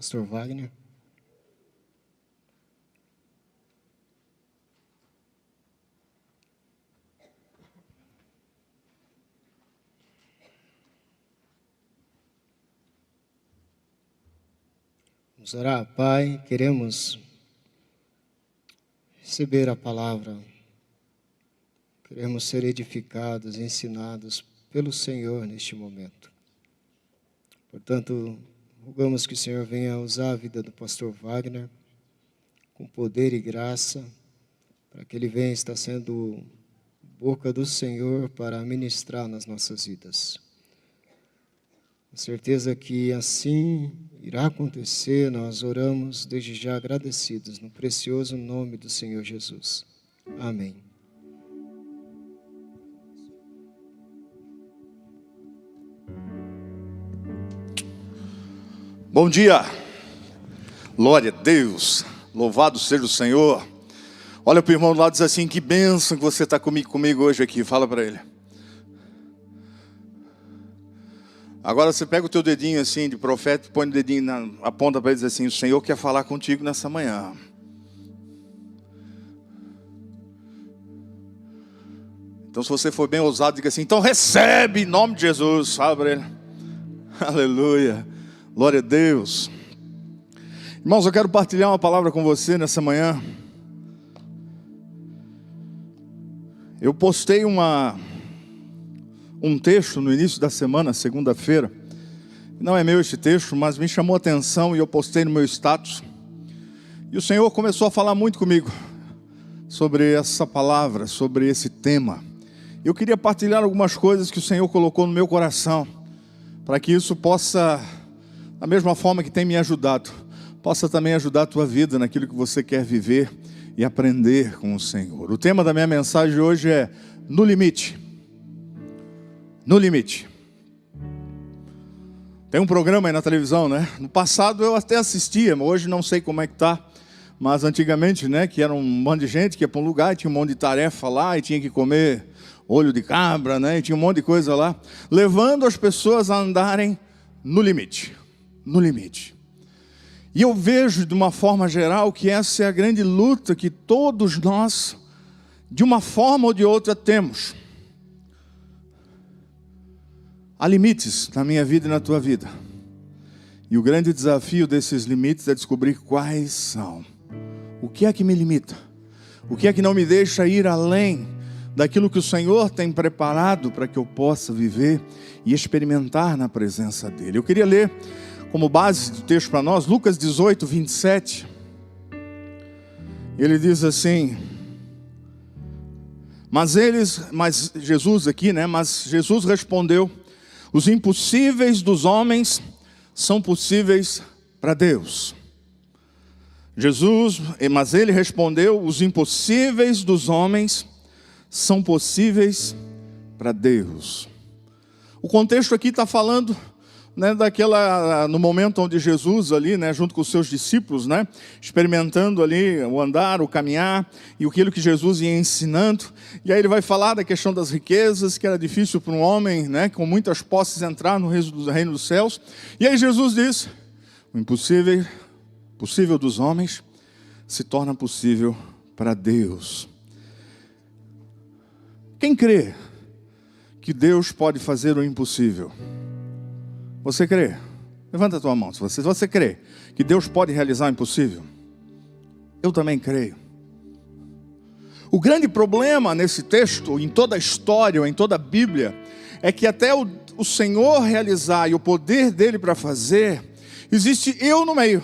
Pastor Wagner. Vamos orar. Pai, queremos receber a palavra, queremos ser edificados, ensinados pelo Senhor neste momento. Portanto, rogamos que o Senhor venha usar a vida do pastor Wagner com poder e graça, para que ele venha estar sendo boca do Senhor para ministrar nas nossas vidas. Com certeza que assim irá acontecer, nós oramos desde já agradecidos, no precioso nome do Senhor Jesus. Amém. Bom dia, glória a Deus, louvado seja o Senhor. Olha para o irmão do lado e diz assim: que bênção que você está comigo hoje aqui, fala para ele. Agora você pega o teu dedinho assim de profeta, põe o dedinho na ponta para ele dizer assim: o Senhor quer falar contigo nessa manhã. Então se você for bem ousado, diga assim: então recebe em nome de Jesus, fala para ele. Aleluia, glória a Deus. Irmãos, eu quero partilhar uma palavra com você nessa manhã. Eu postei um texto no início da semana, segunda-feira. Não é meu este texto, mas me chamou a atenção e eu postei no meu status. E o Senhor começou a falar muito comigo sobre essa palavra, sobre esse tema. Eu queria partilhar algumas coisas que o Senhor colocou no meu coração, para que isso possa, da mesma forma que tem me ajudado, possa também ajudar a tua vida naquilo que você quer viver e aprender com o Senhor. O tema da minha mensagem hoje é No Limite. No Limite. Tem um programa aí na televisão, né? No passado eu até assistia, mas hoje não sei como é que tá. Mas antigamente, né, que era um monte de gente que ia para um lugar e tinha um monte de tarefa lá e tinha que comer olho de cabra, né? E tinha um monte de coisa lá, levando as pessoas a andarem no limite. No limite. E eu vejo de uma forma geral que essa é a grande luta que todos nós, de uma forma ou de outra, temos. Há limites na minha vida e na tua vida. E o grande desafio desses limites é descobrir quais são. O que é que me limita? O que é que não me deixa ir além daquilo que o Senhor tem preparado para que eu possa viver e experimentar na presença dEle? Eu queria ler como base do texto para nós, Lucas 18, 27. Ele diz assim: Mas Jesus aqui, né? Mas Jesus respondeu: os impossíveis dos homens são possíveis para Deus. Mas ele respondeu: os impossíveis dos homens são possíveis para Deus. O contexto aqui está falando, né, no momento onde Jesus ali, né, junto com os seus discípulos, né, experimentando ali o andar, o caminhar e aquilo que Jesus ia ensinando. E aí ele vai falar da questão das riquezas, que era difícil para um homem, né, com muitas posses entrar no reino dos céus. E aí Jesus diz: o possível dos homens se torna possível para Deus. Quem crê que Deus pode fazer o impossível? Você crê? Levanta a tua mão. Se você crê que Deus pode realizar o impossível, eu também creio. O grande problema nesse texto, em toda a história, em toda a Bíblia, é que até o Senhor realizar e o poder dele para fazer, existe eu no meio.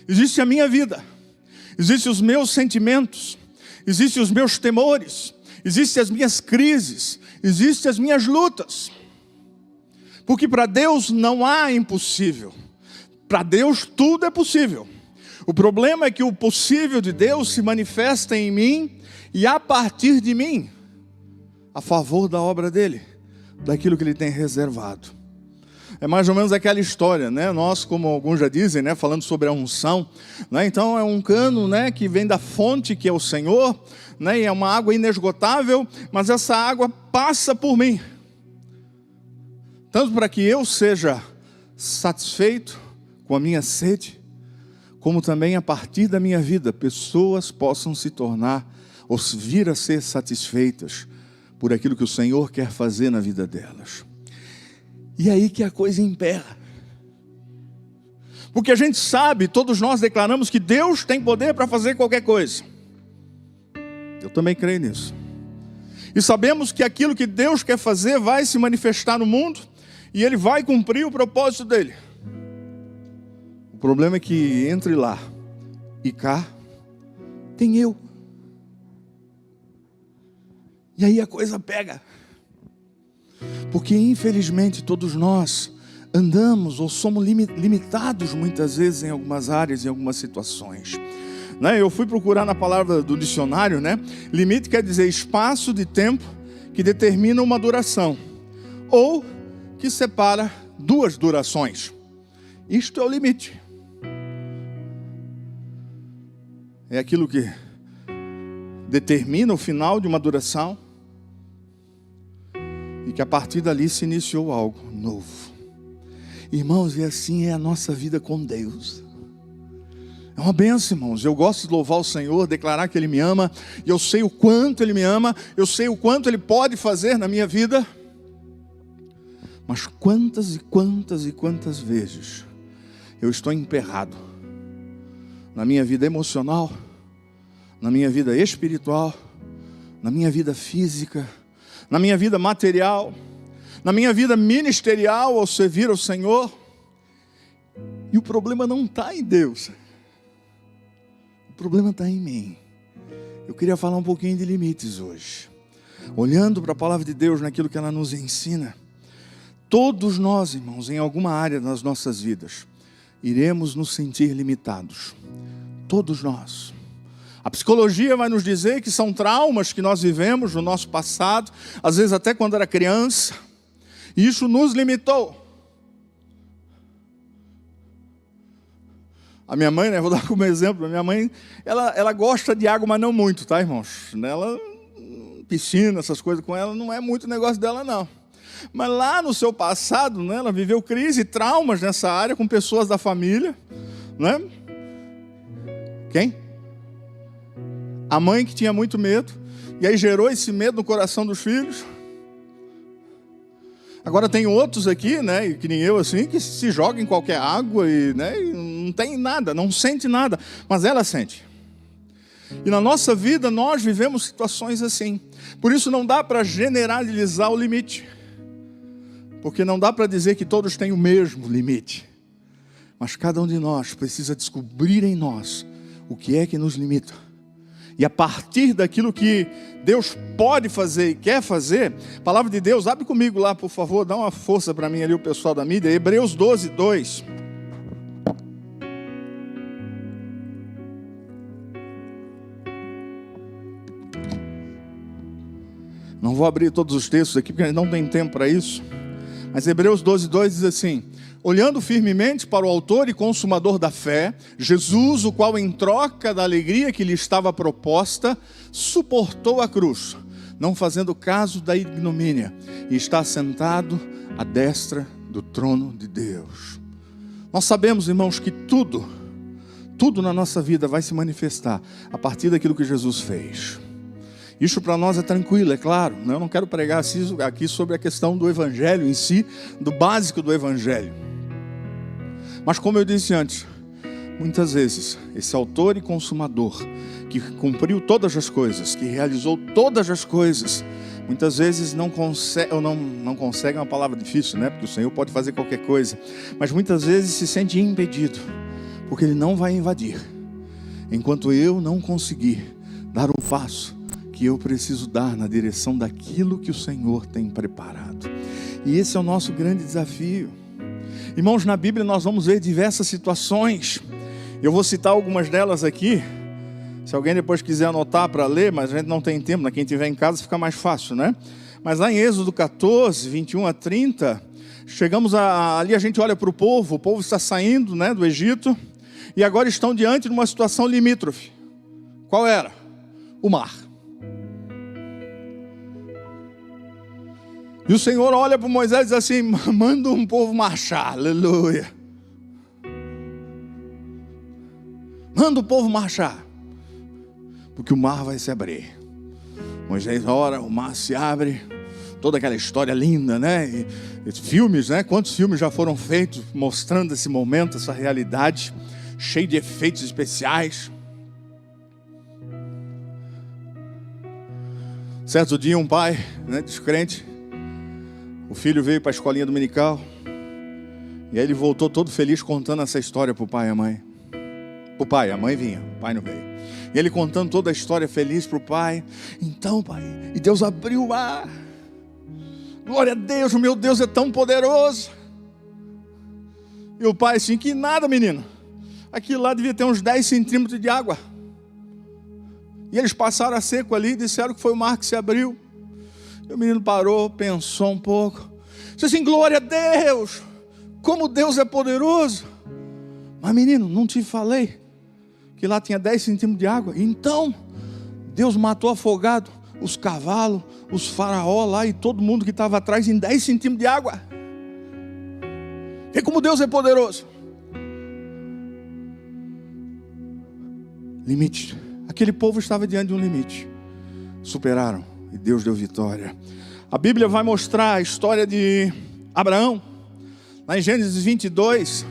Existe a minha vida, existem os meus sentimentos, existem os meus temores, existem as minhas crises, existem as minhas lutas. Porque para Deus não há impossível. Para Deus tudo é possível. O problema é que o possível de Deus se manifesta em mim e a partir de mim, a favor da obra dele, daquilo que ele tem reservado. É mais ou menos aquela história, né? Nós, como alguns já dizem, né, falando sobre a unção, né? Então é um cano, né, que vem da fonte, que é o Senhor, né, e é uma água inesgotável, mas essa água passa por mim. Tanto para que eu seja satisfeito com a minha sede, como também a partir da minha vida, pessoas possam se tornar ou vir a ser satisfeitas por aquilo que o Senhor quer fazer na vida delas. E aí que a coisa emperra. Porque a gente sabe, todos nós declaramos que Deus tem poder para fazer qualquer coisa. Eu também creio nisso. E sabemos que aquilo que Deus quer fazer vai se manifestar no mundo e Ele vai cumprir o propósito dEle. O problema é que entre lá e cá tem eu. E aí a coisa pega. Porque infelizmente todos nós andamos ou somos limitados muitas vezes em algumas áreas, em algumas situações. Eu fui procurar na palavra do dicionário, limite quer dizer espaço de tempo que determina uma duração, ou que separa duas durações. Isto é o limite. É aquilo que determina o final de uma duração e que a partir dali se iniciou algo novo. Irmãos, e assim é a nossa vida com Deus. É uma bênção, irmãos. Eu gosto de louvar o Senhor, declarar que Ele me ama, e eu sei o quanto Ele me ama, eu sei o quanto Ele pode fazer na minha vida. Mas quantas e quantas e quantas vezes eu estou emperrado na minha vida emocional, na minha vida espiritual, na minha vida física, na minha vida material, na minha vida ministerial ao servir ao Senhor. E o problema não está em Deus. O problema está em mim. Eu queria falar um pouquinho de limites hoje. Olhando para a palavra de Deus, naquilo que ela nos ensina. Todos nós, irmãos, em alguma área das nossas vidas, iremos nos sentir limitados. Todos nós. A psicologia vai nos dizer que são traumas que nós vivemos no nosso passado, às vezes até quando era criança. E isso nos limitou. A minha mãe, vou dar como exemplo, a minha mãe, ela gosta de água, mas não muito, tá, irmãos? Ela, piscina, essas coisas com ela, não é muito negócio dela, não. Mas lá no seu passado, ela viveu crise e traumas nessa área com pessoas da família, Quem? A mãe que tinha muito medo, e aí gerou esse medo no coração dos filhos. Agora tem outros aqui, que nem eu assim, que se jogam em qualquer água e não tem nada, não sente nada, mas ela sente. E na nossa vida nós vivemos situações assim. Por isso não dá para generalizar o limite. Porque não dá para dizer que todos têm o mesmo limite. Mas cada um de nós precisa descobrir em nós o que é que nos limita. E a partir daquilo que Deus pode fazer e quer fazer, a palavra de Deus, abre comigo lá, por favor, dá uma força para mim ali, o pessoal da mídia, Hebreus 12, 2. Não vou abrir todos os textos aqui, porque a gente não tem tempo para isso. Mas Hebreus 12, 2 diz assim: olhando firmemente para o autor e consumador da fé, Jesus, o qual em troca da alegria que lhe estava proposta, suportou a cruz, não fazendo caso da ignomínia, e está sentado à destra do trono de Deus. Nós sabemos, irmãos, que tudo na nossa vida vai se manifestar a partir daquilo que Jesus fez. Isso para nós é tranquilo, é claro. Eu não quero pregar aqui sobre a questão do Evangelho em si, do básico do Evangelho. Mas como eu disse antes, muitas vezes, esse autor e consumador, que cumpriu todas as coisas, que realizou todas as coisas, muitas vezes não consegue é uma palavra difícil, porque o Senhor pode fazer qualquer coisa, mas muitas vezes se sente impedido, porque Ele não vai invadir, enquanto eu não conseguir dar um passo que eu preciso dar na direção daquilo que o Senhor tem preparado. E esse é o nosso grande desafio. Irmãos, na Bíblia nós vamos ver diversas situações. Eu vou citar algumas delas aqui. Se alguém depois quiser anotar para ler, mas a gente não tem tempo, quem estiver em casa fica mais fácil, Mas lá em Êxodo 14, 21 a 30, chegamos ali a gente olha para o povo está saindo do Egito, e agora estão diante de uma situação limítrofe. Qual era? O mar. E o Senhor olha para Moisés e diz assim: manda um povo marchar, aleluia. Manda o povo marchar, porque o mar vai se abrir. Moisés ora, o mar se abre, toda aquela história linda, né? E filmes, né? Quantos filmes já foram feitos mostrando esse momento, essa realidade, cheio de efeitos especiais. Certo dia, um pai, né, descrente, o filho veio para a escolinha dominical, e aí ele voltou todo feliz contando essa história para o pai e a mãe. Para o pai, a mãe vinha, o pai não veio. E ele contando toda a história feliz para o pai. Então, pai, e Deus abriu o mar. Glória a Deus, o meu Deus é tão poderoso. E o pai assim: que nada, menino. Aquilo lá devia ter uns 10 centímetros de água. E eles passaram a seco ali e disseram que foi o mar que se abriu. E o menino parou, pensou um pouco. Disse assim: glória a Deus, como Deus é poderoso. Mas menino, não te falei que lá tinha 10 centímetros de água? Então, Deus matou afogado os cavalos, os faraó lá e todo mundo que estava atrás em 10 centímetros de água. Vê como Deus é poderoso. Limite. Aquele povo estava diante de um limite. Superaram e Deus deu vitória. A Bíblia vai mostrar a história de Abraão, lá em Gênesis 22,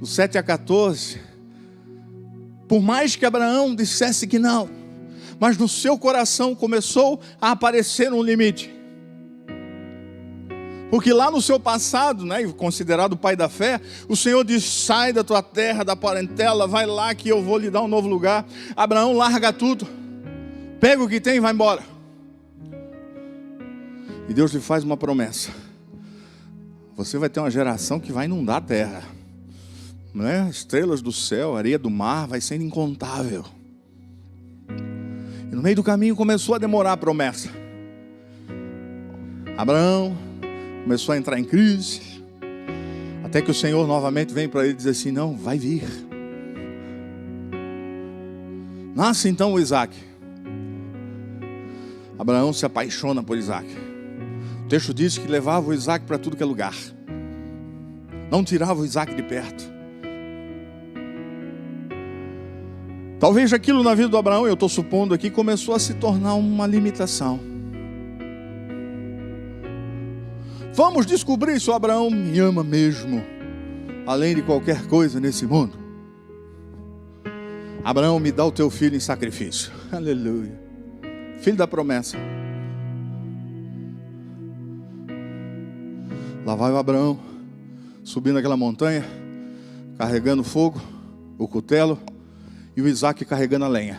do 7 a 14. Por mais que Abraão dissesse que não, mas no seu coração começou a aparecer um limite. Porque lá no seu passado, né, considerado o pai da fé, o Senhor diz: sai da tua terra, da parentela, vai lá que eu vou lhe dar um novo lugar. Abraão larga tudo, pega o que tem e vai embora. E Deus lhe faz uma promessa: você vai ter uma geração que vai inundar a terra, né? Estrelas do céu, areia do mar, vai ser incontável. E no meio do caminho começou a demorar a promessa. Abraão começou a entrar em crise, até que o Senhor novamente vem para ele e diz assim: não, vai vir. Nasce então o Isaac. Abraão se apaixona por Isaac. O texto diz que levava o Isaac para tudo que é lugar, não tirava o Isaac de perto. Talvez aquilo na vida do Abraão, eu estou supondo aqui, começou a se tornar uma limitação. Vamos descobrir se o Abraão me ama mesmo, além de qualquer coisa nesse mundo. Abraão, me dá o teu filho em sacrifício. Aleluia. Filho da promessa. Lá vai o Abraão, subindo aquela montanha, carregando fogo, o cutelo, e o Isaac carregando a lenha.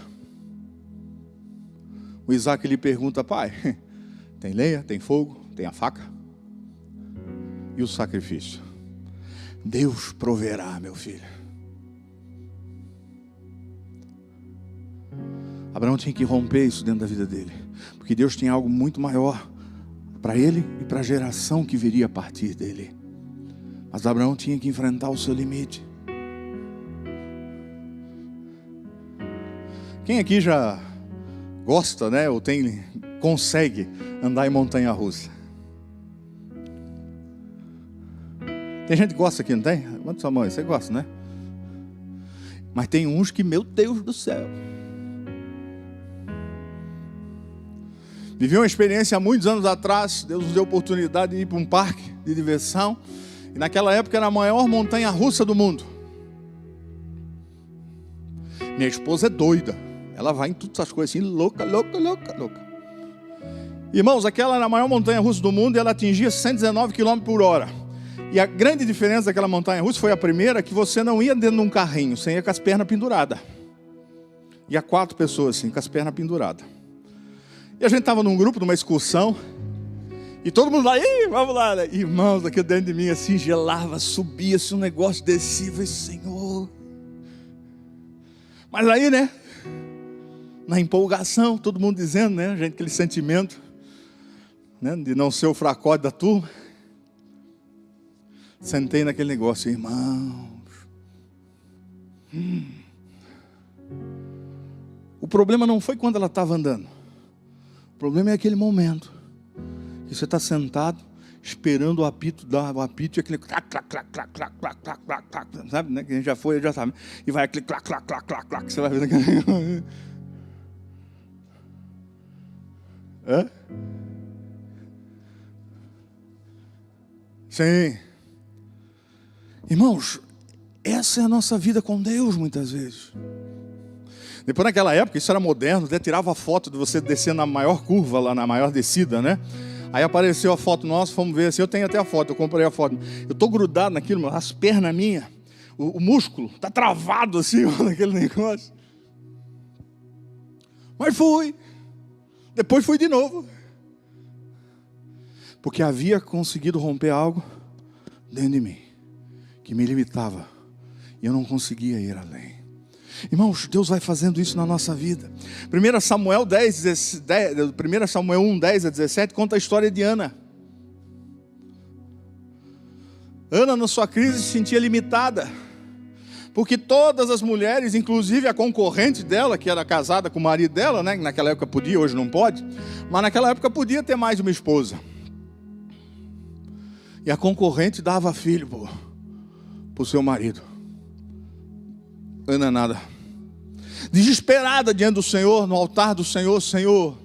O Isaac lhe pergunta: pai, tem lenha, tem fogo, tem a faca? E o sacrifício? Deus proverá, meu filho. Abraão tinha que romper isso dentro da vida dele, porque Deus tinha algo muito maior para ele e para a geração que viria a partir dele. Mas Abraão tinha que enfrentar o seu limite. Quem aqui já gosta, né, ou consegue andar em montanha-russa? Tem gente que gosta aqui, não tem? Levanta sua mão aí, você gosta, né? Mas tem uns que, meu Deus do céu. Vivi uma experiência há muitos anos atrás. Deus nos deu a oportunidade de ir para um parque de diversão. E naquela época era a maior montanha-russa do mundo. Minha esposa é doida. Ela vai em todas essas coisas assim, louca. Irmãos, aquela era a maior montanha-russa do mundo e ela atingia 119 km por hora. E a grande diferença daquela montanha-russa foi a primeira, que você não ia dentro de um carrinho, você ia com as pernas penduradas. Ia 4 pessoas assim, com as pernas penduradas. E a gente estava num grupo, numa excursão, e todo mundo lá, vamos lá, né? Irmãos, aqui dentro de mim assim, gelava, subia-se um negócio, descia, falei: Senhor. Mas aí, né, na empolgação, todo mundo dizendo, né, gente, aquele sentimento, né, de não ser o fracote da turma. Sentei naquele negócio: irmãos. O problema não foi quando ela estava andando. O problema é aquele momento que E você está sentado, esperando o apito, dar o apito, e aquele clac, clac, clac, clac, clac, clac, clac, clac, clac, sabe, né? Quem já foi, já sabe. E vai aquele clac, clac, clac, clac, clac, você vai ver aquele... Hã? Sim. Irmãos, essa é a nossa vida com Deus muitas vezes. Depois naquela época, isso era moderno, até tirava a foto de você descendo na maior curva, lá na maior descida, né? Aí apareceu a foto nossa, fomos ver assim, eu tenho até a foto, eu comprei a foto. Eu estou grudado naquilo, as pernas minhas, o músculo está travado assim, naquele negócio. Mas fui. Depois fui de novo. Porque havia conseguido romper algo dentro de mim, que me limitava. E eu não conseguia ir além. Irmãos, Deus vai fazendo isso na nossa vida. 1 Samuel 1 Samuel 1, 10 a 17, conta a história de Ana. Ana, na sua crise, se sentia limitada. Porque todas as mulheres, inclusive a concorrente dela, que era casada com o marido dela, né? Naquela época podia, hoje não pode. Mas naquela época podia ter mais de uma esposa. E a concorrente dava filho para o seu marido. Ana nada. Desesperada diante do Senhor, no altar do Senhor, Senhor.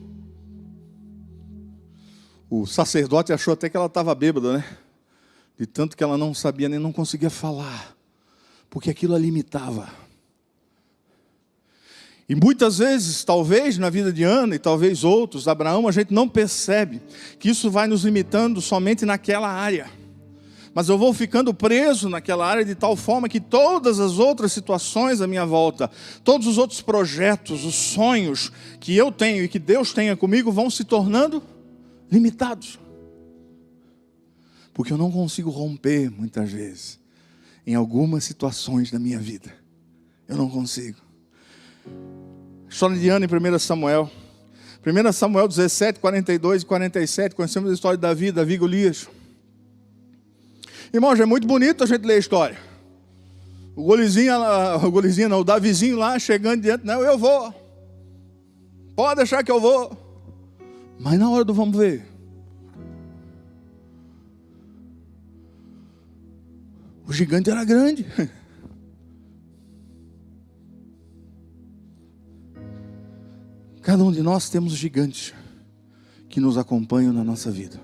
O sacerdote achou até que ela estava bêbada, né? De tanto que ela não sabia nem não conseguia falar. Porque aquilo a limitava. E muitas vezes, talvez na vida de Ana e talvez outros, Abraão, a gente não percebe que isso vai nos limitando somente naquela área. Mas eu vou ficando preso naquela área de tal forma que todas as outras situações à minha volta, todos os outros projetos, os sonhos que eu tenho e que Deus tenha comigo vão se tornando limitados. Porque eu não consigo romper muitas vezes em algumas situações da minha vida. Eu não consigo. História de Ana em 1 Samuel. 1 Samuel 17, 42 e 47, conhecemos a história de Davi e Golias. Irmãos, é muito bonito a gente ler a história. O Davizinho lá chegando diante, não, eu vou. Pode deixar que eu vou. Mas na hora do vamos ver. O gigante era grande. Cada um de nós temos gigantes que nos acompanham na nossa vida.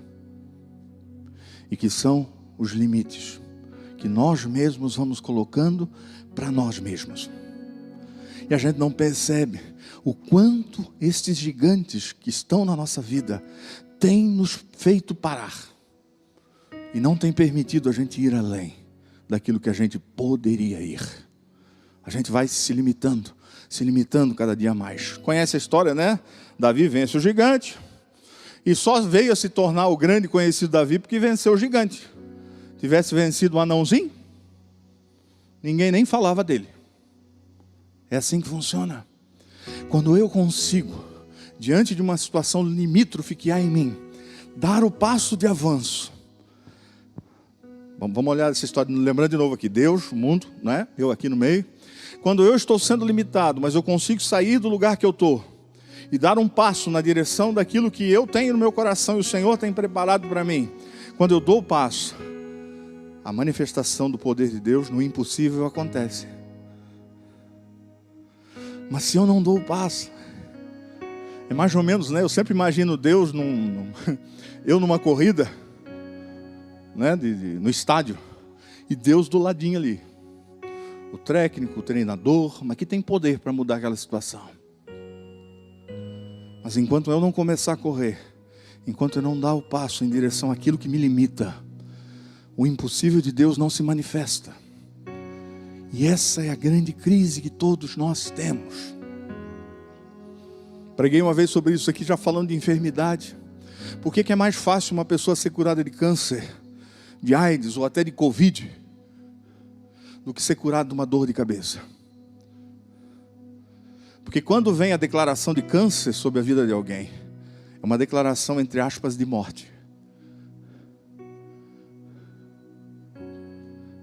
E que são os limites que nós mesmos vamos colocando para nós mesmos. E a gente não percebe o quanto estes gigantes que estão na nossa vida têm nos feito parar. E não tem permitido a gente ir além daquilo que a gente poderia ir. A gente vai se limitando cada dia mais. Conhece a história, né? Davi vence o gigante. E só veio a se tornar o grande conhecido Davi porque venceu o gigante. Tivesse vencido um anãozinho, ninguém nem falava dele. É assim que funciona. Quando eu consigo, diante de uma situação limítrofe que há em mim, dar o passo de avanço. Vamos olhar essa história, lembrando de novo aqui, Deus, o mundo, né? Eu aqui no meio. Quando eu estou sendo limitado, mas eu consigo sair do lugar que eu estou e dar um passo na direção daquilo que eu tenho no meu coração e o Senhor tem preparado para mim. Quando eu dou o passo, a manifestação do poder de Deus no impossível acontece. Mas se eu não dou o passo, é mais ou menos, né? Eu sempre imagino Deus eu numa corrida, né? No estádio, e Deus do ladinho ali. O técnico, o treinador, mas que tem poder para mudar aquela situação. Mas enquanto eu não começar a correr, enquanto eu não dar o passo em direção àquilo que me limita, o impossível de Deus não se manifesta. E essa é a grande crise que todos nós temos. Preguei uma vez sobre isso aqui, já falando de enfermidade. Por que é mais fácil uma pessoa ser curada de câncer, de AIDS ou até de Covid, do que ser curada de uma dor de cabeça? Porque quando vem a declaração de câncer sobre a vida de alguém, é uma declaração, entre aspas, de morte.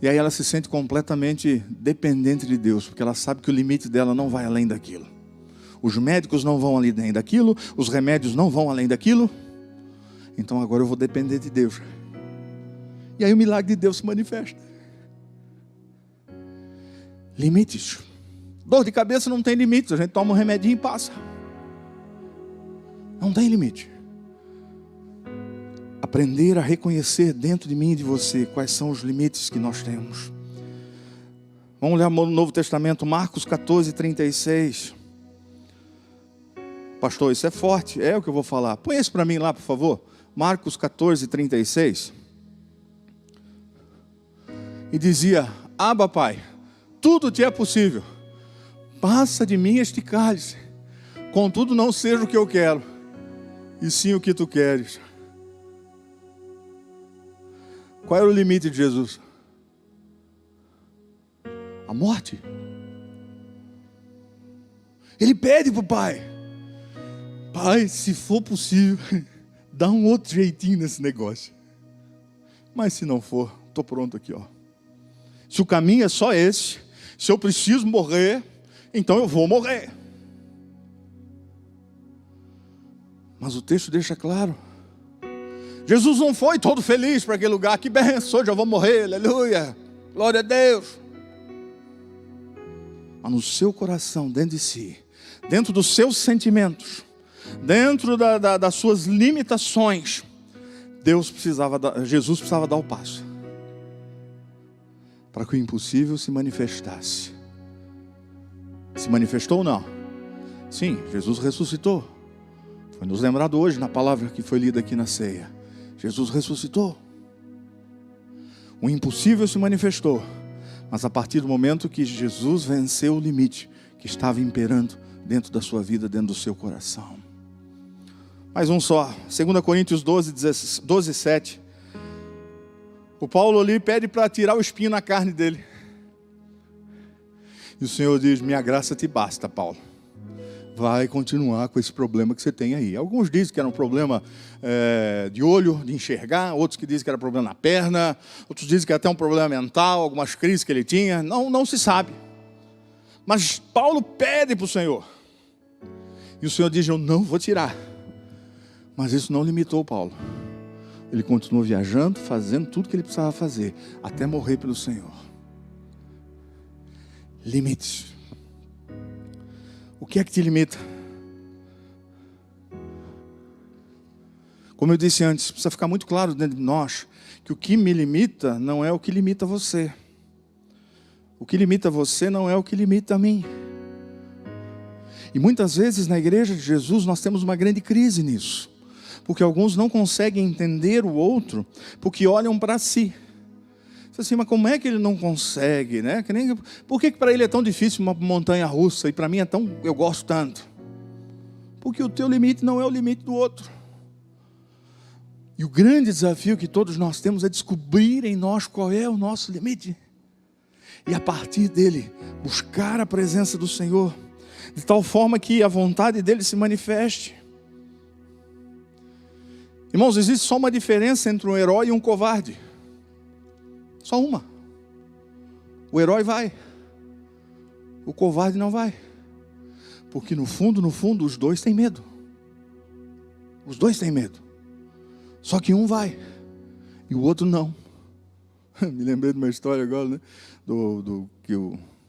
E aí ela se sente completamente dependente de Deus, porque ela sabe que o limite dela não vai além daquilo. Os médicos não vão além daquilo, os remédios não vão além daquilo. Então agora eu vou depender de Deus. E aí o milagre de Deus se manifesta. Limites. Dor de cabeça não tem limites. A gente toma um remedinho e passa. Não tem limite. Aprender a reconhecer dentro de mim e de você quais são os limites que nós temos. Vamos ler no Novo Testamento, Marcos 14, 36. Pastor, isso é forte. É o que eu vou falar. Põe isso para mim lá, por favor. Marcos 14, 36. E dizia: Abba, Pai, tudo te é possível. Passa de mim este cálice. Contudo, não seja o que eu quero, e sim o que tu queres. Qual era o limite de Jesus? A morte. Ele pede para o Pai: Pai, se for possível, dá um outro jeitinho nesse negócio. Mas se não for, estou pronto aqui, ó. Se o caminho é só esse, se eu preciso morrer, então eu vou morrer. Mas o texto deixa claro. Jesus não foi todo feliz para aquele lugar. Que benção, já vou morrer, aleluia, glória a Deus. Mas no seu coração, dentro de si, dentro dos seus sentimentos, dentro das suas limitações, Jesus precisava dar o passo para que o impossível se manifestasse. Se manifestou ou não? Sim, Jesus ressuscitou. Foi nos lembrado hoje na palavra que foi lida aqui na ceia. Jesus ressuscitou. O impossível se manifestou. Mas a partir do momento que Jesus venceu o limite que estava imperando dentro da sua vida, dentro do seu coração. Mais um só. 2 Coríntios 12, 7. O Paulo ali pede para tirar o espinho na carne dele. E o Senhor diz: minha graça te basta, Paulo. Vai continuar com esse problema que você tem aí. Alguns dizem que era um problema de olho, de enxergar. Outros que dizem que era problema na perna. Outros dizem que era até um problema mental, algumas crises que ele tinha. Não se sabe. Mas Paulo pede para o Senhor. E o Senhor diz: eu não vou tirar. Mas isso não limitou Paulo. Ele continuou viajando, fazendo tudo que ele precisava fazer, até morrer pelo Senhor. Limites. O que é que te limita? Como eu disse antes, precisa ficar muito claro dentro de nós que o que me limita não é o que limita você. O que limita você não é o que limita a mim. E muitas vezes na igreja de Jesus nós temos uma grande crise nisso. Porque alguns não conseguem entender o outro, porque olham para si. Assim, mas como é que ele não consegue, né? Por que para ele é tão difícil uma montanha russa e para mim eu gosto tanto? Porque o teu limite não é o limite do outro. E o grande desafio que todos nós temos é descobrir em nós qual é o nosso limite. E a partir dele, buscar a presença do Senhor, de tal forma que a vontade dele se manifeste. Irmãos, existe só uma diferença entre um herói e um covarde. Só uma. O herói vai. O covarde não vai. Porque no fundo, os dois têm medo. Os dois têm medo. Só que um vai. E o outro não. Me lembrei de uma história agora, né?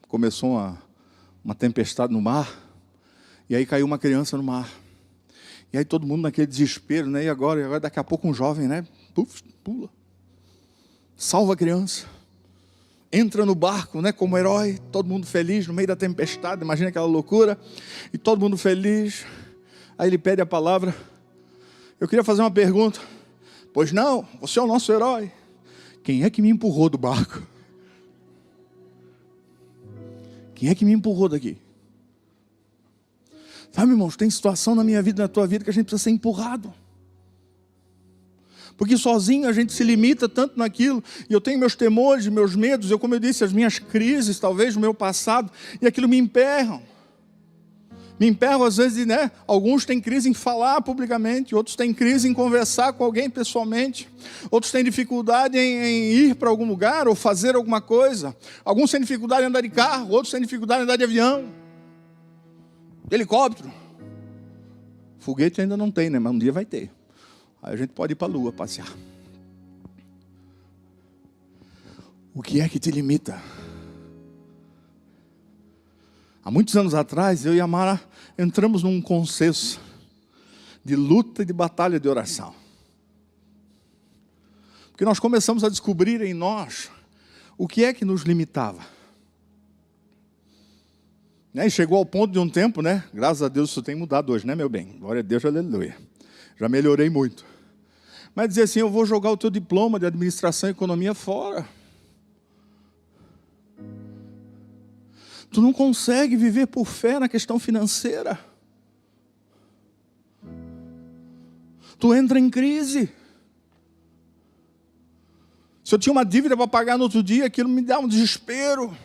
Começou uma tempestade no mar. E aí caiu uma criança no mar. E aí todo mundo naquele desespero, né? E agora daqui a pouco um jovem, né? Pula. Salva a criança. Entra no barco, né? Como herói. Todo mundo feliz no meio da tempestade. Imagina aquela loucura. E todo mundo feliz. Aí ele pede a palavra. Eu queria fazer uma pergunta. Pois não, você é o nosso herói. Quem é que me empurrou do barco? Quem é que me empurrou daqui? Sabe, irmãos, tem situação na minha vida, na tua vida, que a gente precisa ser empurrado. Porque sozinho a gente se limita tanto naquilo. E eu tenho meus temores, meus medos, como eu disse, as minhas crises, talvez, no meu passado. E aquilo me emperram. Me emperram às vezes, né? Alguns têm crise em falar publicamente. Outros têm crise em conversar com alguém pessoalmente. Outros têm dificuldade em ir para algum lugar ou fazer alguma coisa. Alguns têm dificuldade em andar de carro. Outros têm dificuldade em andar de avião. De helicóptero. Foguete ainda não tem, né? Mas um dia vai ter. Aí a gente pode ir para a lua passear. O que é que te limita? Há muitos anos atrás, eu e a Mara entramos num consenso de luta e de batalha de oração. Porque nós começamos a descobrir em nós o que é que nos limitava. E chegou ao ponto de um tempo, né? Graças a Deus isso tem mudado hoje, né, meu bem? Glória a Deus, aleluia. Já melhorei muito. Mas dizer assim, eu vou jogar o teu diploma de administração e economia fora. Tu não consegue viver por fé na questão financeira. Tu entra em crise. Se eu tinha uma dívida para pagar no outro dia, aquilo me dá um desespero.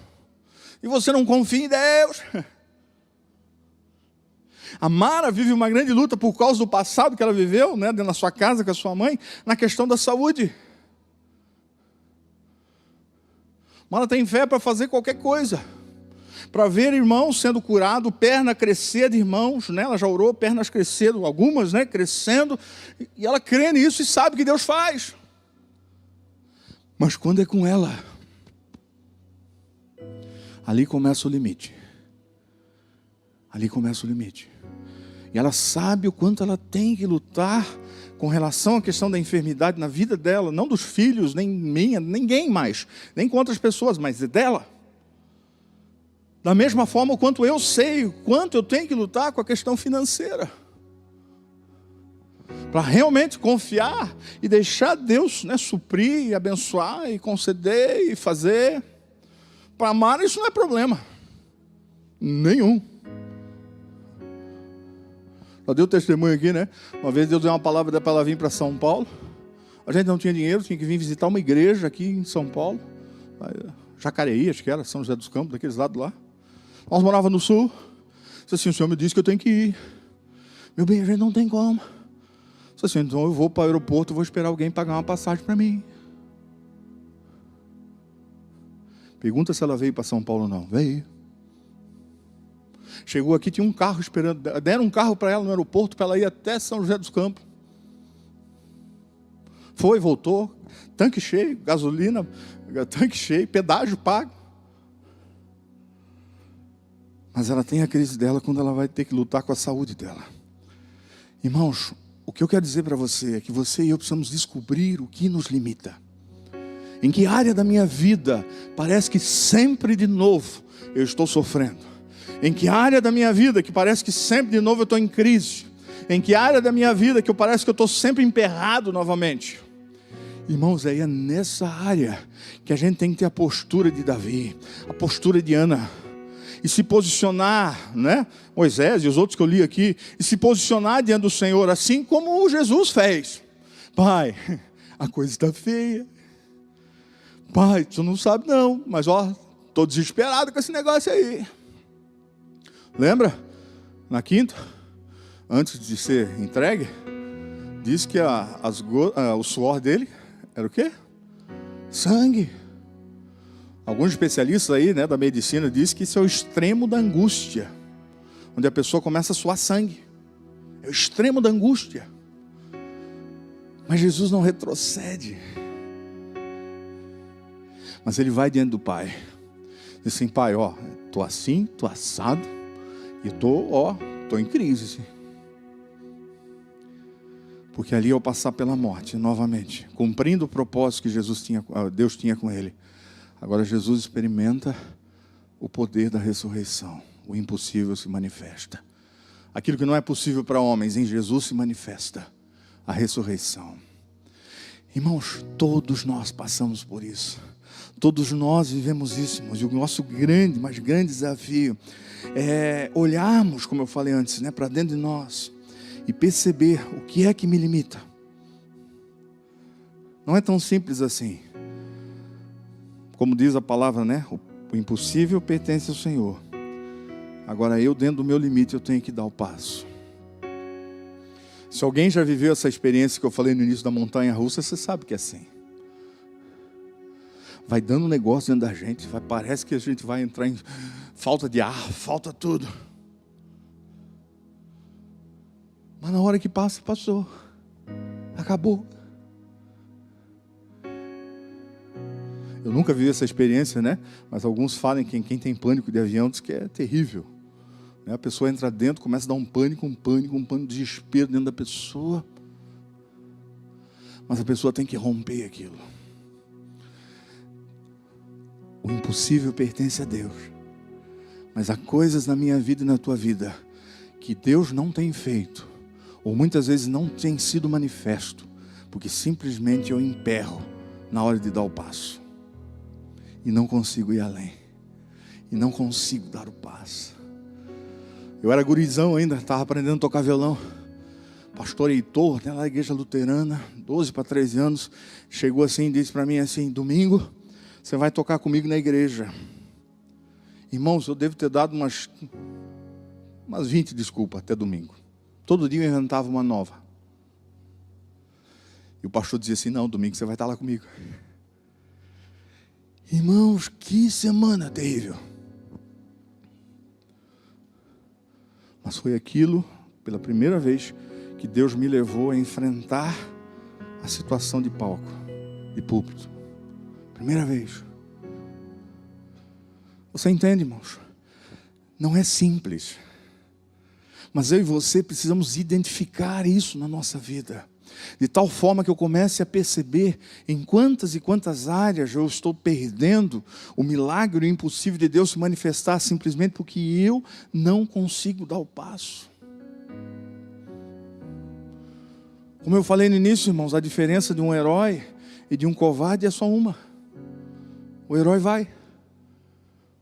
E você não confia em Deus. A Mara vive uma grande luta por causa do passado que ela viveu, né, na sua casa com a sua mãe, na questão da saúde. Mara tem fé para fazer qualquer coisa. Para ver irmãos sendo curados, perna crescer de irmãos, né? Ela já orou, pernas crescendo, algumas, né, crescendo. E ela crê nisso e sabe que Deus faz. Mas quando é com ela, ali começa o limite. Ali começa o limite. E ela sabe o quanto ela tem que lutar com relação à questão da enfermidade na vida dela, não dos filhos, nem minha, ninguém mais, nem com outras pessoas, mas dela. Da mesma forma, o quanto eu sei, o quanto eu tenho que lutar com a questão financeira. Para realmente confiar e deixar Deus, né, suprir, e abençoar, e conceder, e fazer. Para Mara isso não é problema. Nenhum. Só deu testemunho aqui, né? Uma vez Deus deu uma palavra para ela vir para São Paulo. A gente não tinha dinheiro, tinha que vir visitar uma igreja aqui em São Paulo. Jacareí, acho que era, São José dos Campos, daqueles lados lá. Nós morávamos no sul. Disse assim, o senhor me disse que eu tenho que ir. Meu bem, a gente não tem como. Disse assim, então eu vou para o aeroporto, vou esperar alguém pagar uma passagem para mim. Pergunta se ela veio para São Paulo ou não. Veio. Chegou aqui, tinha um carro esperando. Deram um carro para ela no aeroporto, para ela ir até São José dos Campos. Foi, voltou. Tanque cheio, gasolina, tanque cheio, pedágio pago. Mas ela tem a crise dela quando ela vai ter que lutar com a saúde dela. Irmãos, o que eu quero dizer para você é que você e eu precisamos descobrir o que nos limita. Em que área da minha vida parece que sempre de novo eu estou sofrendo? Em que área da minha vida que parece que sempre de novo eu estou em crise? Em que área da minha vida que parece que eu estou sempre emperrado novamente? Irmãos, é nessa área que a gente tem que ter a postura de Davi, a postura de Ana. E se posicionar, né? Moisés e os outros que eu li aqui, e se posicionar diante do Senhor, assim como Jesus fez. Pai, a coisa está feia. Pai, tu não sabe não, mas ó, estou desesperado com esse negócio aí. Lembra? Na quinta, antes de ser entregue, diz que o suor dele era o quê? Sangue. Alguns especialistas aí, né, da medicina dizem que isso é o extremo da angústia, onde a pessoa começa a suar sangue. É o extremo da angústia. Mas Jesus não retrocede. Mas ele vai diante do Pai. Diz assim, Pai, ó, estou assim, estou assado, e estou em crise. Porque ali eu passar pela morte novamente, cumprindo o propósito que Deus tinha com ele. Agora Jesus experimenta o poder da ressurreição. O impossível se manifesta. Aquilo que não é possível para homens, em Jesus se manifesta. A ressurreição. Irmãos, todos nós passamos por isso. Todos nós vivemos isso, irmãos. E o nosso mais grande desafio é olharmos, como eu falei antes, né, para dentro de nós e perceber o que é que me limita. Não é tão simples assim. Como diz a palavra, né? O impossível pertence ao Senhor. Agora eu, dentro do meu limite, eu tenho que dar o passo. Se alguém já viveu essa experiência que eu falei no início da montanha russa, você sabe que é assim. Vai dando um negócio dentro da gente, parece que a gente vai entrar em falta de ar, falta tudo. Mas na hora que passa, passou. Acabou. Eu nunca vivi essa experiência, né? Mas alguns falam que quem tem pânico de avião diz que é terrível. A pessoa entra dentro, começa a dar um pânico, de desespero dentro da pessoa. Mas a pessoa tem que romper aquilo. O impossível pertence a Deus. Mas há coisas na minha vida e na tua vida que Deus não tem feito, ou muitas vezes não tem sido manifesto, porque simplesmente eu emperro na hora de dar o passo. E não consigo ir além. E não consigo dar o passo. Eu era gurizão ainda, estava aprendendo a tocar violão. Pastor Heitor, lá na igreja luterana, 12 para 13 anos, chegou assim e disse para mim assim: domingo, você vai tocar comigo na igreja. Irmãos, eu devo ter dado umas 20 desculpas até domingo. Todo dia eu inventava uma nova. E o pastor dizia assim: não, domingo você vai estar lá comigo. Irmãos, que semana terrível. Mas foi aquilo, pela primeira vez, que Deus me levou a enfrentar a situação de palco, de púlpito. Primeira vez. Você entende, irmãos? Não é simples. Mas eu e você precisamos identificar isso na nossa vida. De tal forma que eu comece a perceber em quantas e quantas áreas eu estou perdendo o milagre, o impossível de Deus se manifestar simplesmente porque eu não consigo dar o passo. Como eu falei no início, irmãos, a diferença de um herói e de um covarde é só uma. O herói vai,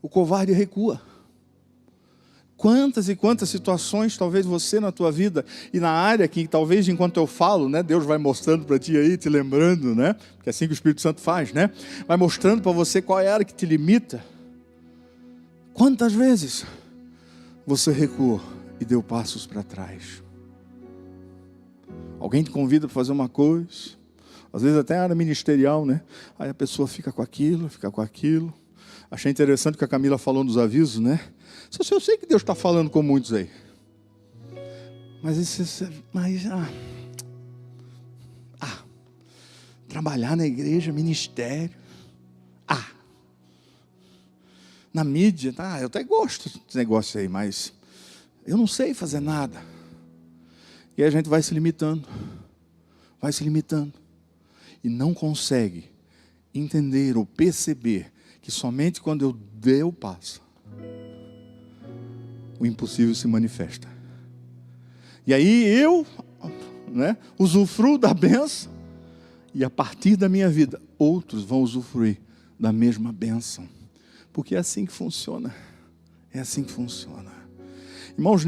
o covarde recua. Quantas e quantas situações, talvez você na tua vida e na área que talvez enquanto eu falo, né, Deus vai mostrando para ti aí, te lembrando, né? Porque é assim que o Espírito Santo faz, né? Vai mostrando para você qual é a área que te limita. Quantas vezes você recuou e deu passos para trás? Alguém te convida para fazer uma coisa, às vezes até a área ministerial, né? Aí a pessoa fica com aquilo. Achei interessante o que a Camila falou nos avisos, né? Eu sei que Deus está falando com muitos aí. Trabalhar na igreja, ministério. Na mídia, eu até gosto desse negócio aí, mas eu não sei fazer nada. E aí a gente vai se limitando. E não consegue entender ou perceber que somente quando eu der o passo, o impossível se manifesta. E aí eu, né, usufruo da bênção, e a partir da minha vida, outros vão usufruir da mesma bênção. Porque é assim que funciona. Irmãos,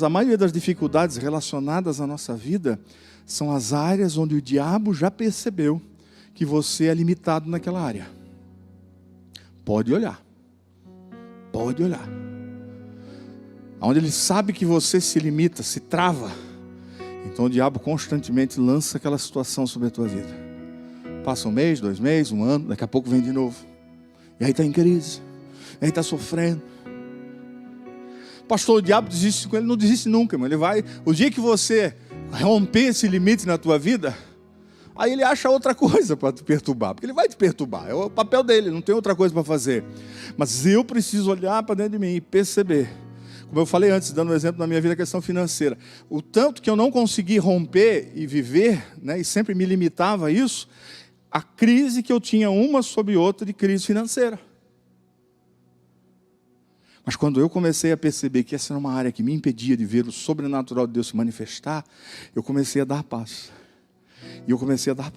a maioria das dificuldades relacionadas à nossa vida são as áreas onde o diabo já percebeu que você é limitado naquela área. Pode olhar. Onde ele sabe que você se limita, se trava. Então o diabo constantemente lança aquela situação sobre a tua vida. Passa um mês, 2 meses, 1 ano, daqui a pouco vem de novo. E aí está em crise. E aí está sofrendo. Pastor, o diabo desiste com ele? Não desiste nunca, irmão. Ele vai, o dia que você romper esse limite na tua vida, aí ele acha outra coisa para te perturbar, porque ele vai te perturbar, é o papel dele, não tem outra coisa para fazer. Mas eu preciso olhar para dentro de mim e perceber, como eu falei antes, dando um exemplo na minha vida, a questão financeira, o tanto que eu não consegui romper e viver, né, e sempre me limitava a isso, a crise que eu tinha uma sobre outra de crise financeira. Mas quando eu comecei a perceber que essa era uma área que me impedia de ver o sobrenatural de Deus se manifestar, eu comecei a dar passos. E eu comecei a dar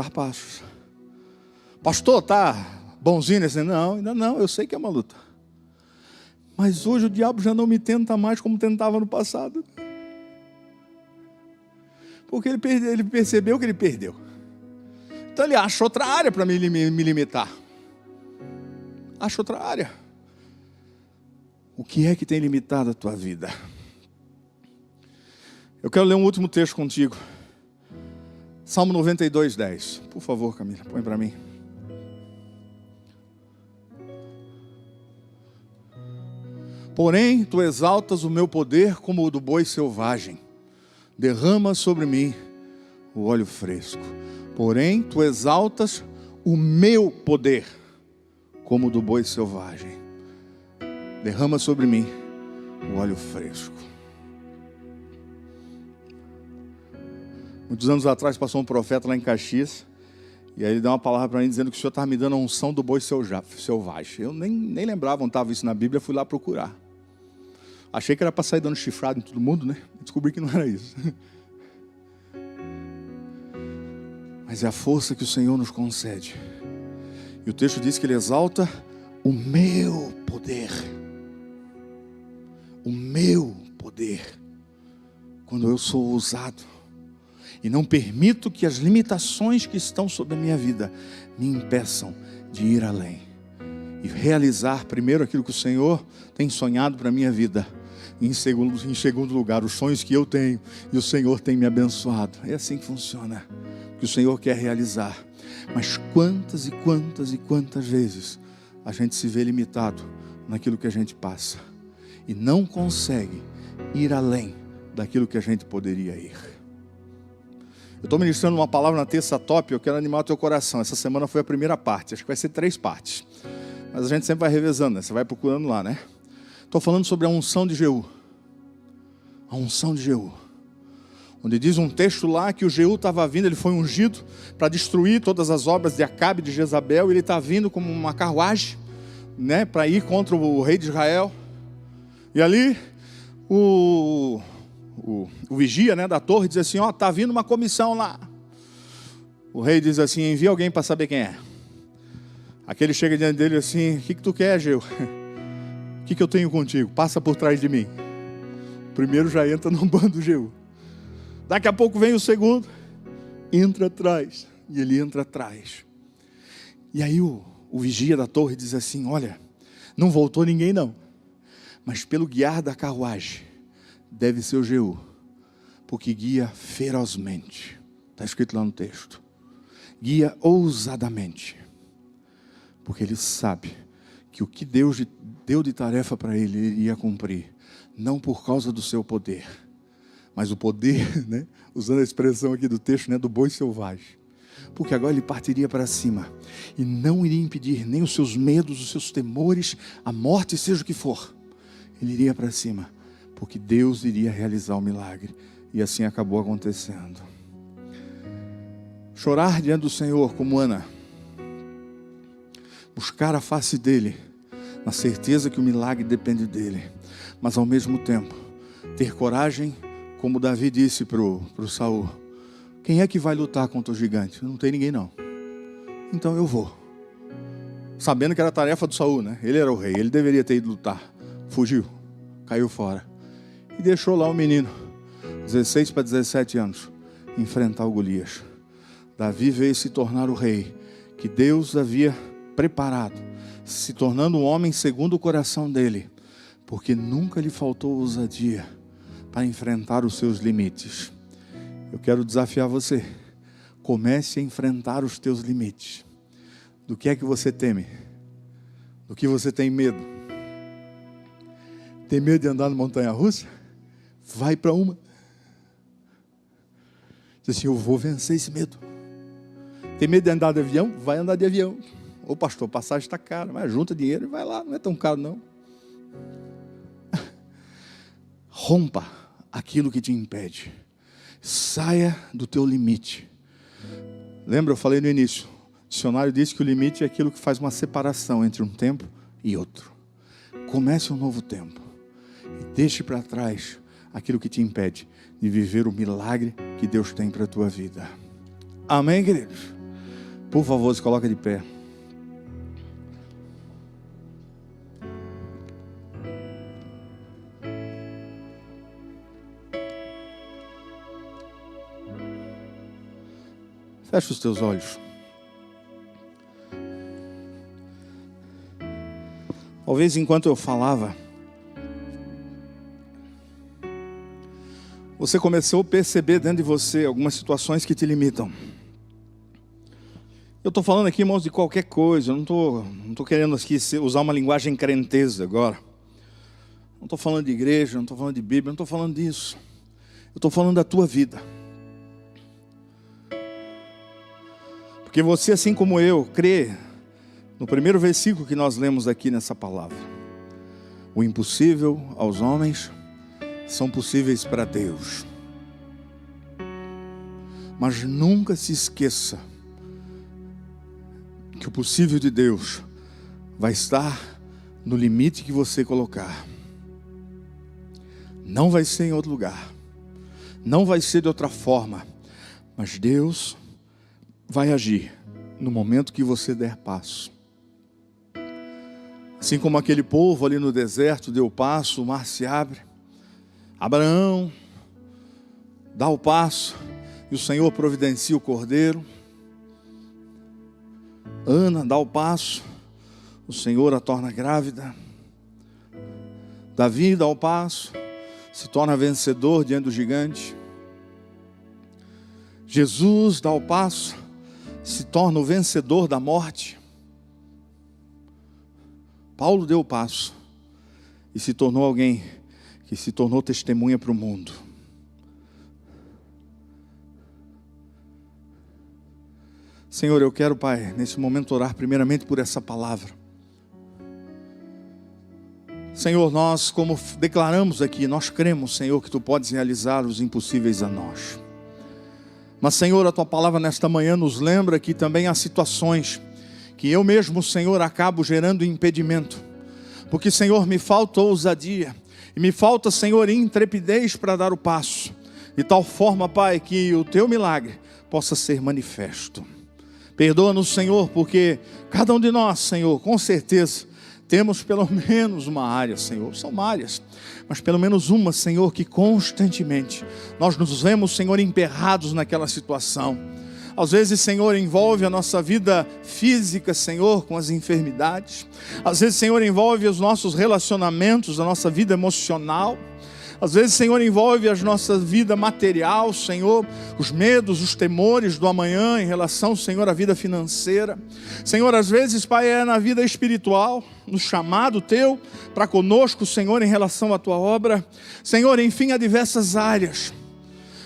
passos. Pastor, tá bonzinho nesse? Não, ainda não, eu sei que é uma luta. Mas hoje o diabo já não me tenta mais como tentava no passado. Porque ele percebeu que ele perdeu. Então ele acha outra área para me limitar. Acha outra área. O que é que tem limitado a tua vida? Eu quero ler um último texto contigo. Salmo 92, 10. Por favor, Camila, põe para mim. Porém, tu exaltas o meu poder como o do boi selvagem. derrama sobre mim o óleo fresco. Porém, tu exaltas o meu poder, como o do boi selvagem. Derrama sobre mim o óleo fresco. Muitos anos atrás passou um profeta lá em Caxias, e aí ele deu uma palavra para mim dizendo que o Senhor estava me dando a unção do boi selvagem. Eu nem lembrava onde estava isso na Bíblia, fui lá procurar. Achei que era para sair dando chifrado em todo mundo, né? Descobri que não era isso. Mas é a força que o Senhor nos concede. E o texto diz que Ele exalta o meu poder. O meu poder. Quando eu sou ousado. E não permito que as limitações que estão sobre a minha vida me impeçam de ir além. E realizar primeiro aquilo que o Senhor tem sonhado para a minha vida. E em segundo lugar, os sonhos que eu tenho e o Senhor tem me abençoado. É assim que funciona. Que o Senhor quer realizar. Mas quantas e quantas e quantas vezes a gente se vê limitado naquilo que a gente passa. E não consegue ir além daquilo que a gente poderia ir. Eu estou ministrando uma palavra na terça top, eu quero animar o teu coração. Essa semana foi a primeira parte, acho que vai ser 3 partes. Mas a gente sempre vai revezando, né? Você vai procurando lá, né? Estou falando sobre a unção de Jeú. A unção de Jeú. Onde diz um texto lá que o Jeú estava vindo, ele foi ungido para destruir todas as obras de Acabe, de Jezabel. E ele está vindo como uma carruagem, né? Para ir contra o rei de Israel. E ali, o vigia, né, da torre diz assim, ó, tá vindo uma comissão lá. O rei diz assim, envia alguém para saber quem é. Aquele chega diante dele assim, o que tu quer, Jeú? O que eu tenho contigo? Passa por trás de mim. O primeiro já entra no bando do Jeú. Daqui a pouco vem o segundo, entra atrás. E ele entra atrás. E aí o vigia da torre diz assim, olha, não voltou ninguém não. Mas pelo guiar da carruagem, deve ser o Jeú, porque guia ferozmente. Está escrito lá no texto. Guia ousadamente. Porque ele sabe que o que Deus deu de tarefa para ele, ele iria cumprir. Não por causa do seu poder, mas o poder, né? Usando a expressão aqui do texto, né? Do boi selvagem. Porque agora ele partiria para cima. E não iria impedir nem os seus medos, os seus temores, a morte, seja o que for. Ele iria para cima. Porque Deus iria realizar o milagre. E assim acabou acontecendo. Chorar diante do Senhor como Ana. Buscar a face dEle. Na certeza que o milagre depende dEle. Mas ao mesmo tempo, ter coragem, como Davi disse para o Saul. Quem é que vai lutar contra o gigante? Não tem ninguém não. Então eu vou. Sabendo que era a tarefa do Saul, né? Ele era o rei, ele deveria ter ido lutar. Fugiu, caiu fora. E deixou lá o menino, 16 para 17 anos, enfrentar o Golias. Davi veio se tornar o rei que Deus havia preparado, se tornando um homem segundo o coração dele, porque nunca lhe faltou ousadia para enfrentar os seus limites. Eu quero desafiar você, comece a enfrentar os teus limites. Do que é que você teme? Do que você tem medo? Tem medo de andar na montanha-russa? Vai para uma. Diz assim, eu vou vencer esse medo. Tem medo de andar de avião? Vai andar de avião. Ô pastor, passagem está cara, mas junta dinheiro e vai lá, não é tão caro não. Rompa aquilo que te impede. Saia do teu limite. Lembra, eu falei no início, o dicionário diz que o limite é aquilo que faz uma separação entre um tempo e outro. Comece um novo tempo. E deixe para trás aquilo que te impede de viver o milagre que Deus tem para a tua vida. Amém, queridos? Por favor, se coloca de pé. Fecha os teus olhos. Talvez enquanto eu falava, você começou a perceber dentro de você algumas situações que te limitam. Eu estou falando aqui, irmãos, de qualquer coisa. Eu não estou querendo aqui usar uma linguagem crenteza agora. Não estou falando de igreja, não estou falando de Bíblia, não estou falando disso. Eu estou falando da tua vida. Porque você, assim como eu, crê no primeiro versículo que nós lemos aqui nessa palavra. O impossível aos homens são possíveis para Deus. Mas nunca se esqueça que o possível de Deus vai estar no limite que você colocar. Não vai ser em outro lugar. Não vai ser de outra forma. Mas Deus vai agir no momento que você der passo. Assim como aquele povo ali no deserto deu passo, o mar se abre. Abraão dá o passo e o Senhor providencia o cordeiro. Ana dá o passo, o Senhor a torna grávida. Davi dá o passo, se torna vencedor diante do gigante. Jesus dá o passo, se torna o vencedor da morte. Paulo deu o passo e se tornou alguém que se tornou testemunha para o mundo. Senhor, eu quero, Pai, nesse momento orar primeiramente por essa palavra. Senhor, nós, como declaramos aqui, nós cremos, Senhor, que Tu podes realizar os impossíveis a nós. Mas, Senhor, a Tua palavra nesta manhã nos lembra que também há situações que eu mesmo, Senhor, acabo gerando impedimento. Porque, Senhor, me falta ousadia. E me falta, Senhor, intrepidez para dar o passo. De tal forma, Pai, que o Teu milagre possa ser manifesto. Perdoa-nos, Senhor, porque cada um de nós, Senhor, com certeza, temos pelo menos uma área, Senhor. São várias, mas pelo menos uma, Senhor, que constantemente nós nos vemos, Senhor, emperrados naquela situação. Às vezes, Senhor, envolve a nossa vida física, Senhor, com as enfermidades. Às vezes, Senhor, envolve os nossos relacionamentos, a nossa vida emocional. Às vezes, Senhor, envolve a nossa vida material, Senhor, os medos, os temores do amanhã em relação, Senhor, à vida financeira. Senhor, às vezes, Pai, é na vida espiritual, no chamado Teu para conosco, Senhor, em relação à Tua obra. Senhor, enfim, há diversas áreas.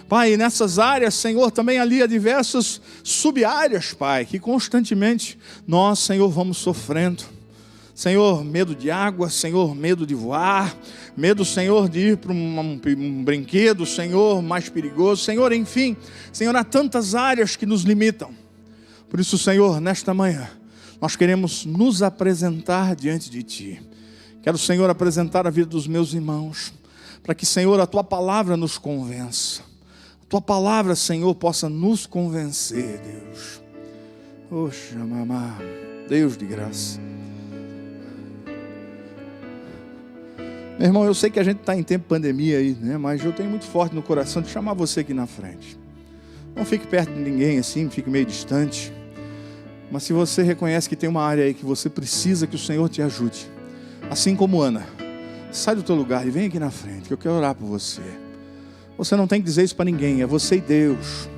Pai, nessas áreas, Senhor, também ali há diversas sub-áreas, Pai, que constantemente nós, Senhor, vamos sofrendo. Senhor, medo de água, Senhor, medo de voar, medo, Senhor, de ir para um brinquedo, Senhor, mais perigoso. Senhor, enfim, Senhor, há tantas áreas que nos limitam. Por isso, Senhor, nesta manhã, nós queremos nos apresentar diante de Ti. Quero, Senhor, apresentar a vida dos meus irmãos, para que, Senhor, a Tua palavra nos convença. A Tua palavra, Senhor, possa nos convencer, Deus. Oxa, mamá, Deus de graça. Meu irmão, eu sei que a gente está em tempo de pandemia aí, né? Mas eu tenho muito forte no coração de chamar você aqui na frente. Não fique perto de ninguém assim, fique meio distante. Mas se você reconhece que tem uma área aí que você precisa que o Senhor te ajude, assim como Ana, sai do teu lugar e vem aqui na frente, que eu quero orar por você. Você não tem que dizer isso para ninguém, é você e Deus.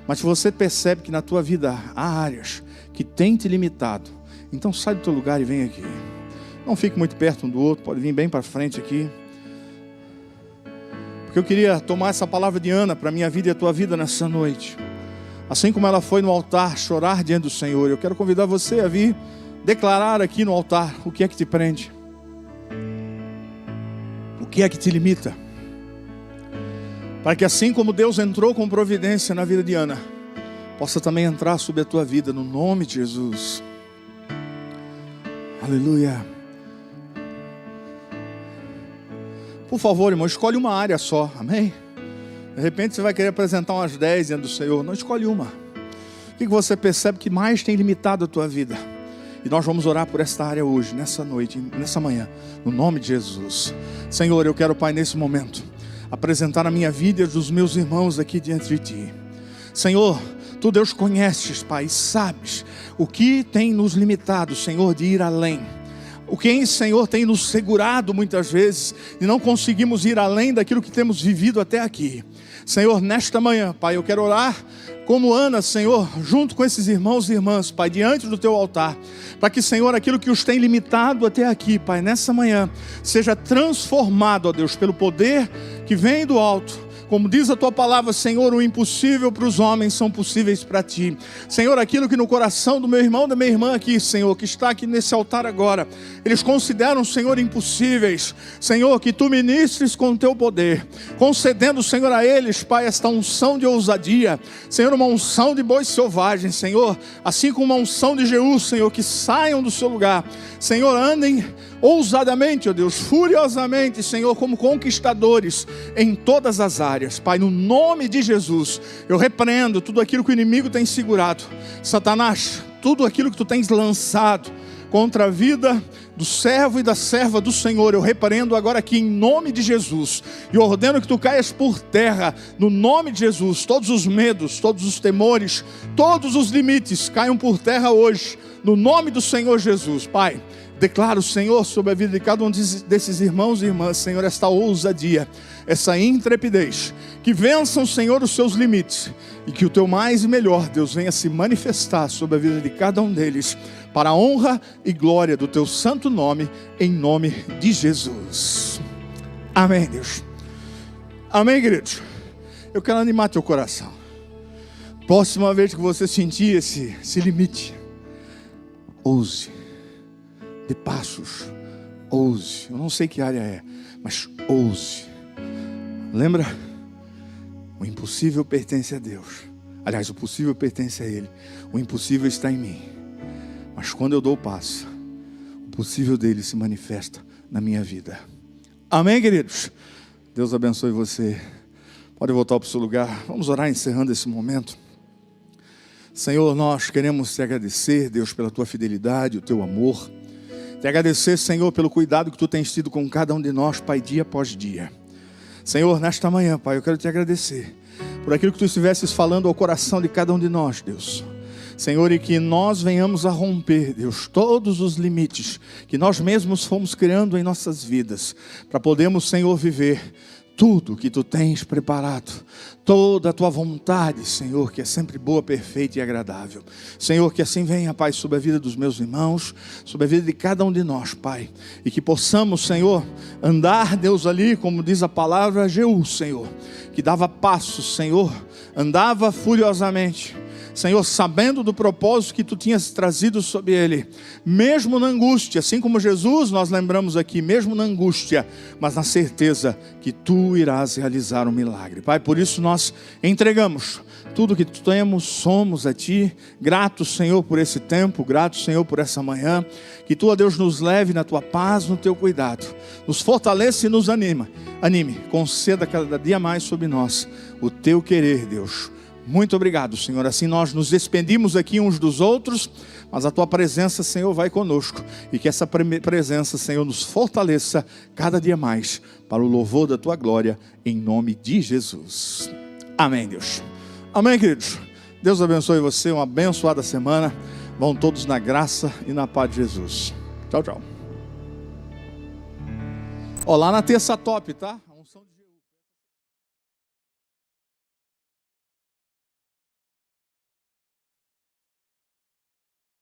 Mas se você percebe que na tua vida há áreas que têm te limitado, então sai do teu lugar e vem aqui. Não fique muito perto um do outro, pode vir bem para frente aqui. Porque eu queria tomar essa palavra de Ana para a minha vida e a tua vida nessa noite. Assim como ela foi no altar chorar diante do Senhor, eu quero convidar você a vir declarar aqui no altar o que é que te prende. O que é que te limita. Para que assim como Deus entrou com providência na vida de Ana, possa também entrar sobre a tua vida, no nome de Jesus. Aleluia. Por favor, irmão, escolhe uma área só, amém? De repente você vai querer apresentar umas 10 diante do Senhor, não, escolhe uma. O que você percebe que mais tem limitado a tua vida? E nós vamos orar por esta área hoje, nessa noite, nessa manhã, no nome de Jesus. Senhor, eu quero, Pai, nesse momento, apresentar a minha vida e dos meus irmãos aqui diante de Ti. Senhor, Tu, Deus, conheces, Pai, sabes o que tem nos limitado, Senhor, de ir além. O que, Senhor, tem nos segurado muitas vezes e não conseguimos ir além daquilo que temos vivido até aqui. Senhor, nesta manhã, Pai, eu quero orar como Ana, Senhor, junto com esses irmãos e irmãs, Pai, diante do Teu altar, para que, Senhor, aquilo que os tem limitado até aqui, Pai, nessa manhã, seja transformado, ó Deus, pelo poder que vem do alto, Como diz a tua palavra, Senhor, o impossível para os homens são possíveis para ti. Senhor, aquilo que no coração do meu irmão, da minha irmã aqui, Senhor, que está aqui nesse altar agora, eles consideram, Senhor, impossíveis. Senhor, que tu ministres com o teu poder, concedendo, Senhor, a eles, Pai, esta unção de ousadia. Senhor, uma unção de bois selvagens, Senhor, assim como uma unção de Jeú, Senhor, que saiam do seu lugar. Senhor, andem ousadamente, ó Deus, furiosamente, Senhor, como conquistadores em todas as áreas. Pai, no nome de Jesus, eu repreendo tudo aquilo que o inimigo tem segurado. Satanás, tudo aquilo que tu tens lançado contra a vida do servo e da serva do Senhor, eu repreendo agora aqui em nome de Jesus, e ordeno que tu caias por terra, no nome de Jesus. Todos os medos, todos os temores, todos os limites caiam por terra hoje, no nome do Senhor Jesus. Pai, declaro, Senhor, sobre a vida de cada um desses irmãos e irmãs, Senhor, esta ousadia, essa intrepidez, que vençam, Senhor, os seus limites, e que o teu mais e melhor, Deus, venha se manifestar sobre a vida de cada um deles, para a honra e glória do teu santo nome, em nome de Jesus. Amém, Deus. Amém, queridos. Eu quero animar teu coração. Próxima vez que você sentir esse limite, ouse. De passos, ouse. Eu não sei que área é, mas ouse. Lembra? O impossível pertence a Deus. Aliás, o possível pertence a Ele. O impossível está em mim. Mas quando eu dou o passo, o possível dele se manifesta na minha vida. Amém, queridos? Deus abençoe você. Pode voltar para o seu lugar. Vamos orar encerrando esse momento. Senhor, nós queremos te agradecer, Deus, pela tua fidelidade, o teu amor. Te agradecer, Senhor, pelo cuidado que tu tens tido com cada um de nós, Pai, dia após dia. Senhor, nesta manhã, Pai, eu quero te agradecer por aquilo que tu estivesses falando ao coração de cada um de nós, Deus. Senhor, e que nós venhamos a romper, Deus, todos os limites que nós mesmos fomos criando em nossas vidas, para podermos, Senhor, viver tudo que tu tens preparado, toda a tua vontade, Senhor, que é sempre boa, perfeita e agradável. Senhor, que assim venha, Pai, sobre a vida dos meus irmãos, sobre a vida de cada um de nós, Pai, e que possamos, Senhor, andar, Deus, ali, como diz a palavra, Jeú, Senhor, que dava passos, Senhor, andava furiosamente, Senhor, sabendo do propósito que tu tinhas trazido sobre ele, mesmo na angústia, assim como Jesus, nós lembramos aqui, mesmo na angústia, mas na certeza que tu irás realizar um milagre. Pai, por isso nós entregamos tudo que temos, somos a ti, grato, Senhor, por esse tempo, grato, Senhor, por essa manhã, que tu, ó Deus, nos leve na tua paz, no teu cuidado, nos fortaleça e nos anime, conceda cada dia mais sobre nós o teu querer, Deus. Muito obrigado, Senhor. Assim nós nos despedimos aqui uns dos outros, mas a tua presença, Senhor, vai conosco, e que essa presença, Senhor, nos fortaleça cada dia mais, para o louvor da tua glória, em nome de Jesus. Amém, Deus. Amém, queridos. Deus abençoe você, uma abençoada semana. Vão todos na graça e na paz de Jesus. Tchau, tchau. Ó, lá na terça top, tá?